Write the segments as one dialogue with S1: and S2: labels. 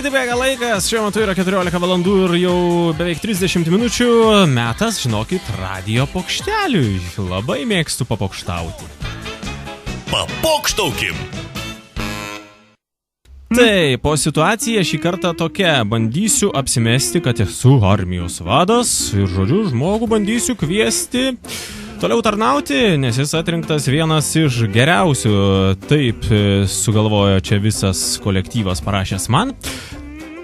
S1: Greitai bėga laikas, šiuo metu yra 14 valandų ir jau beveik 30 minučių. Metas, žinokit, radijo pokšteliui. Labai mėgstu papokštauti.
S2: Papokštaukim!
S1: Taip, o situacija šį kartą tokia. Bandysiu apsimesti, kad esu armijos vadas ir, žodžiu, žmogų bandysiu kviesti toliau tarnauti, nes jis atrinktas vienas iš geriausių. Taip sugalvojo čia visas kolektyvas parašęs man.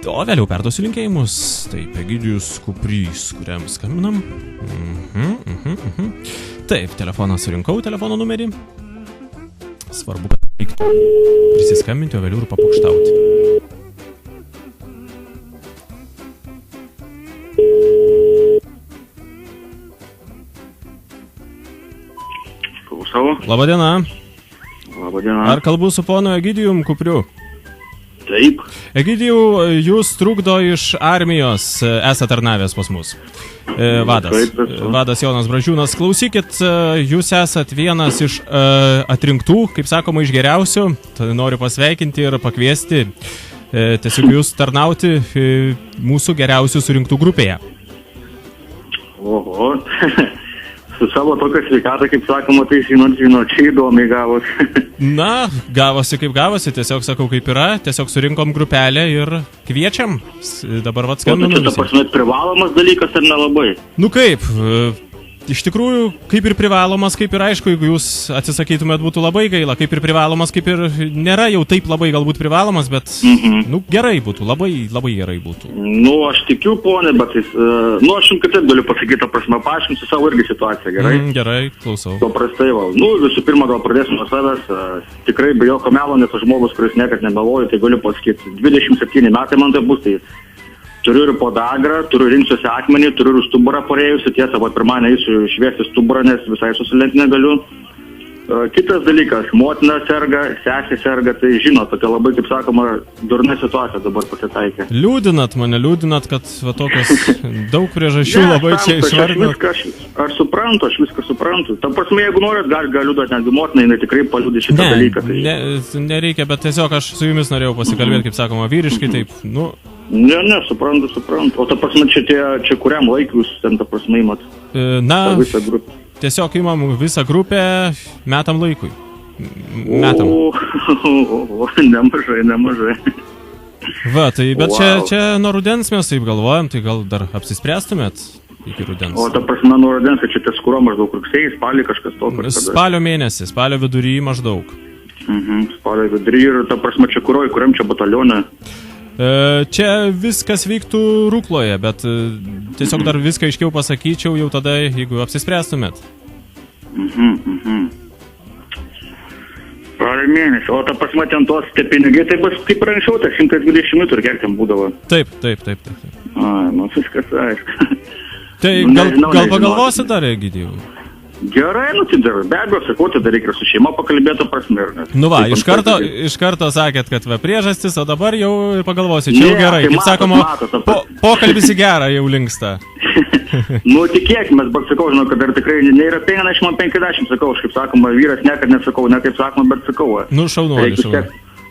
S1: O vėliau perduosiu linkėjimus. Taip, Egidijus Kuprys, kuriam skambinam. Taip, telefoną surinkau, telefono numerį. Svarbu, kad reiktų prisiskambinti, o vėliau ir papokštauti. Labadiena.
S3: Labadiena.
S1: Ar kalbu su ponu Egidijum Kupriu?
S3: Taip.
S1: Egidijų, jūs trukdo iš armijos, esate tarnavęs pas mus. Vadas Jonas Bražiūnas. Klausykit, jūs esat vienas iš atrinktų, kaip sakoma, iš geriausių. Noriu pasveikinti ir pakviesti tiesiog jūs tarnauti mūsų geriausių surinktų grupėje.
S3: Oho. Su savo tokia sveikata, kaip sakoma, tai žinot, čia įdomiai gavos.
S1: Na, gavosi kaip gavosi, tiesiog sakau kaip yra, tiesiog surinkom grupelę ir kviečiam. Dabar vat skambinu
S3: visi. O tai čia privalomas dalykas ar nelabai?
S1: Nu kaip, iš tikrųjų, kaip ir privalomas, kaip ir aišku, jeigu jūs atsisakytumėt, būtų labai gaila, kaip ir privalomas, kaip ir nėra jau taip labai galbūt privalomas, bet, nu, gerai būtų, labai gerai būtų.
S3: Nu, aš tikiu, ponė, bet aš jums kitaip galiu pasakyti, paaiškinsiu savo irgi situaciją, gerai?
S1: Gerai, klausau.
S3: Paprastai, visų pirma, gal pradėsiu nuo savęs, tikrai be jokio melo, nes aš žmogus, kuris niekad nemeluoju, tai galiu pasakyti, 27 metai man tai bus, tai turiu ir podagrą, turiu rinksiuosi akmenį, turiu ir stuburą parėjusi, tiesa, pirmąjį eisiu išviesti stuburą, nes visai susilenkti negaliu. Kitas dalykas, motina serga, sesė serga, tai žinot, tokia labai, kaip sakoma, durna situacija dabar pasitaikė.
S1: Liūdinat, kad va tokios daug priežasčių labai čia išvardinat.
S3: Aš suprantu, aš viską suprantu. Ta prasme, jeigu norit, galiu duoti netgi motinai, jinai tikrai paliūdė šitą dalyką.
S1: Nereikia, bet tiesiog aš su jumis norėjau pasikalbėti, kaip sakoma, vyriškai, taip, nu...
S3: Ne, suprantu. O ta prasme, čia kuriam laikui jūs ten, ta prasme, imat?
S1: Na, tiesiog imam visą grupę metam laikui. Metam.
S3: Nemažai.
S1: Va, tai, bet čia nuo rudens mes taip galvojam, tai gal dar apsispręstumėt iki rudens.
S3: O ta prasme, nuo rudens, čia ties kuro maždaug rugsėjai, spalį kažkas tokio?
S1: Spalio mėnesį, spalio vidury maždaug.
S3: Spalio vidury ir ta prasme, čia kuriam čia batalionė?
S1: Čia viskas vyktų Rukloje, bet tiesiog dar viską aiškiau pasakyčiau jau tada, jeigu apsispręstumėt.
S3: Spalio mėnesį, o ta prasme ten tos tie pinigai, tai bus kaip anksčiau, tai 120 metų ir kiek ten būdavo.
S1: Taip.
S3: Nu viskas aišku.
S1: Tai gal pagalvosi dar, Egidijau?
S3: Gerai, tai dar, be abejo, sakau, tai dar reikia su šeima pakalbėti prasme.
S1: Nu va, iš karto sakėt, kad priežastis, o dabar jau pagalvosi, čia jau gerai, kaip sakoma, pokalbis į gerą jau linksta.
S3: Nu, tikėkime, bet sakau, žinau, kad dar tikrai nėra 50, sakau, aš kaip sakoma, vyras nekad nesakau, ne kaip sakoma, bet sakau.
S1: Nu, šaunuolis.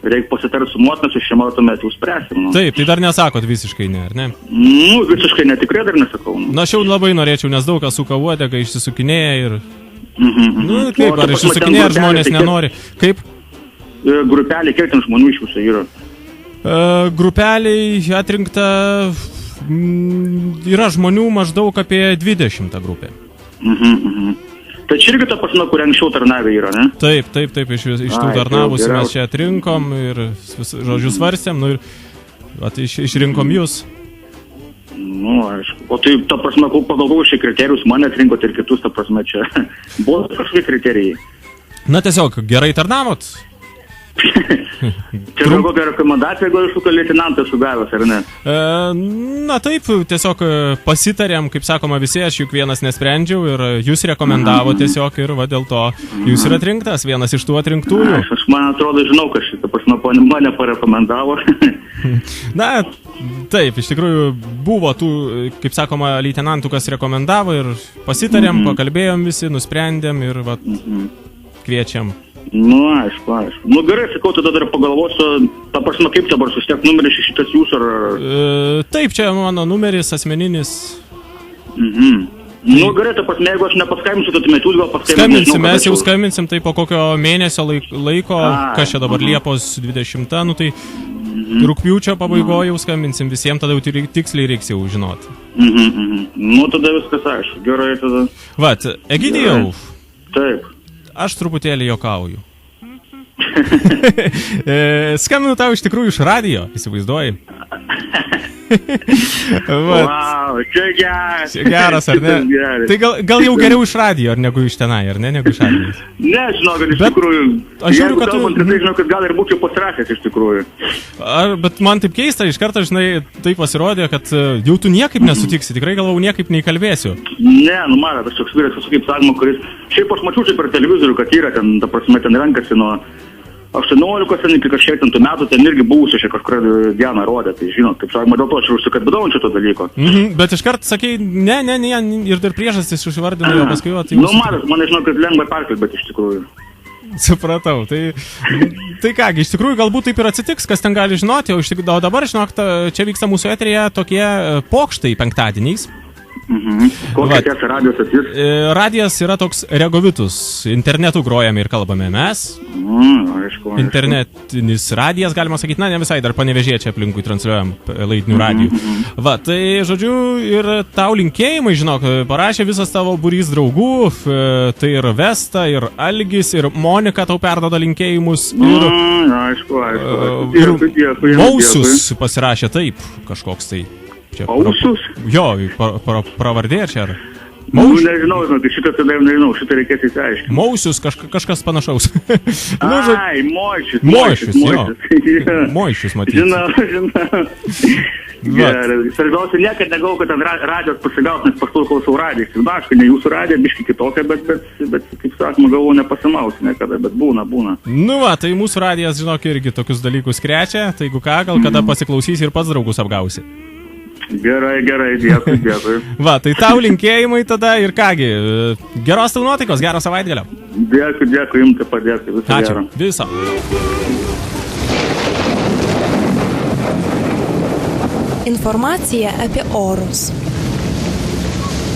S3: Reikia pasitarti su motina, su šeima, tuomet jau spręsim.
S1: Taip, tai dar nesakot visiškai ne, ar ne?
S3: Nu, visiškai ne, tikrai dar nesakau.
S1: Na, aš jau labai norėčiau, nes daug kas suka uodegą, išsisukinėja ir... Nu, kaip, ar išsisukinėja, ar žmonės nenori? Kaip?
S3: Grupelė, kiek ten žmonių iš viso yra?
S1: Grupeliai atrinkta... Yra žmonių maždaug apie 20 grupė.
S3: Tai čia irgi ta prasme, kur anksčiau tarnavę yra, ne?
S1: Taip, iš tų tarnavusių mes čia atrinkom ir, žodžiu, svarstėm, nu ir išrinkom jūs.
S3: Nu, aišku. O tai, ta prasme, pagal šį kriterijus mane atrinkot ir kitus, ta prasme, čia buvo kažkokie kriterijai.
S1: Na, tiesiog, gerai tarnavot?
S3: Čia gal kokią rekomendaciją, gal iš kokio leitenantą sugavęs, ar ne?
S1: Na taip, tiesiog pasitarėm, kaip sakoma, visi, aš juk vienas nesprendžiau ir jūs rekomendavo tiesiog ir va dėl to jūs ir atrinktas, vienas iš tų atrinktųjų.
S3: Aš man atrodo, žinau, kad šitą prasme mane parekomendavo.
S1: Na, taip, iš tikrųjų buvo tų, kaip sakoma, leitenantų, kas rekomendavo ir pasitarėm, pakalbėjom visi, nusprendėm ir va... kviečiam.
S3: Nu, aišku. Nu, gerai, sakau, tada dar pagalvosiu, ta prasme, kaip dabar sustiek numeris šitas jūsų, ar...
S1: Taip, čia mano numeris asmeninis.
S3: Nu, gerai, ta prasme, jeigu aš nepaskambinsiu, tai tuomet jūs gal paskambinsiu.
S1: Skambinsim, mes jau skambinsim, tai po kokio mėnesio laiko, kas čia dabar Liepos 20, nu tai rugpjūčio pabaigoje jau skambinsim visiems, tada jau tiksliai reiks jau žinoti.
S3: Nu, tada viskas aišku, gerai tada.
S1: Vat, Egidijau.
S3: Taip.
S1: Aš truputėlį jokauju. Skambinu tau iš tikrųjų iš radijo, įsivaizduoji.
S3: Wow, čia geras.
S1: Geras, ar ne? Tai gal jau geriau iš radijo, ar negu iš tenai, ar ne, negu iš radijos?
S3: Ne, žinau, kad iš tikrųjų.
S1: Aš žiūriu, kad
S3: tu... žinau, kad gal ir būčiau pasirašęs iš tikrųjų.
S1: Bet man taip keista, iš karto, žinai, tai pasirodė, kad jau tu niekaip nesutiksi, tikrai galvau niekaip neįkalbėsiu.
S3: Ne, nu matot, aš toks vyras, kaip sakoma, kuris... Šiaip aš mačiau čia per televizorių, kad yra ten, ta prasme, ten renkasi nuo 18 iki kažkiek ten tų metų, ten irgi buvusi čia kažkuria dieną rodė, tai žinot, kaip sakoma, dėl to aš užsikabinau šito dalyko.
S1: Bet iškart sakei, ne, ir dar priežastis išvardinai, o paskui...
S3: Nu, matot, man žinau, kad lengva perkalbėti iš tikrųjų.
S1: Supratau, tai kągi, iš tikrųjų galbūt taip ir atsitiks, kas ten gali žinoti, o dabar, žinok, čia vyksta mūsų eteryje tokie pokštai penktadieniais.
S3: Kokia tiesa radijos atsis?
S1: Radijas yra toks Regovitus, internetu grojame ir kalbame mes.
S3: Aišku.
S1: Internetinis radijas, galima sakyti, na, ne visai, dar Panevėžyje čia aplinkui transliuojam laidinių radijų. Va, tai, žodžiu, ir tau linkėjimai, žinok, parašė visas tavo būrys draugų, tai ir Vesta, ir Algis, ir Monika tau perdoda linkėjimus.
S3: Aišku.
S1: Ir Mausius pasirašė taip, kažkoks tai.
S3: Ausus?
S1: Jo, pravardė čia ar?
S3: Nu, nežinau, šitą tada nežinau, šitą reikės įsiaiškinti.
S1: Mausius, kažkas panašaus.
S3: Ai, Moišius.
S1: Moišius, matyti.
S3: Žinau. Gerai. Svarbiausia, niekad negau, kad ten radijos pasigaut, nes paskui klausau radijos. Na, aišku, ne jūsų radija, biški kitokia, bet kaip sakoma, galvo nepasimausi niekada, bet būna.
S1: Nu va, tai mūsų radijas, žinok, irgi tokius dalykus krečia, tai jeigu ką, gal kada pasiklausysi ir pats draugus apgausi.
S3: Gerai, dėkui.
S1: Va, tai tau linkėjimai tada ir kągi, geros tau nuotaikos, gero savaitgalio.
S3: Dėkui, jums taip pat dėkui, viso gero.
S1: Ačiū, viso.
S2: Informacija apie orus.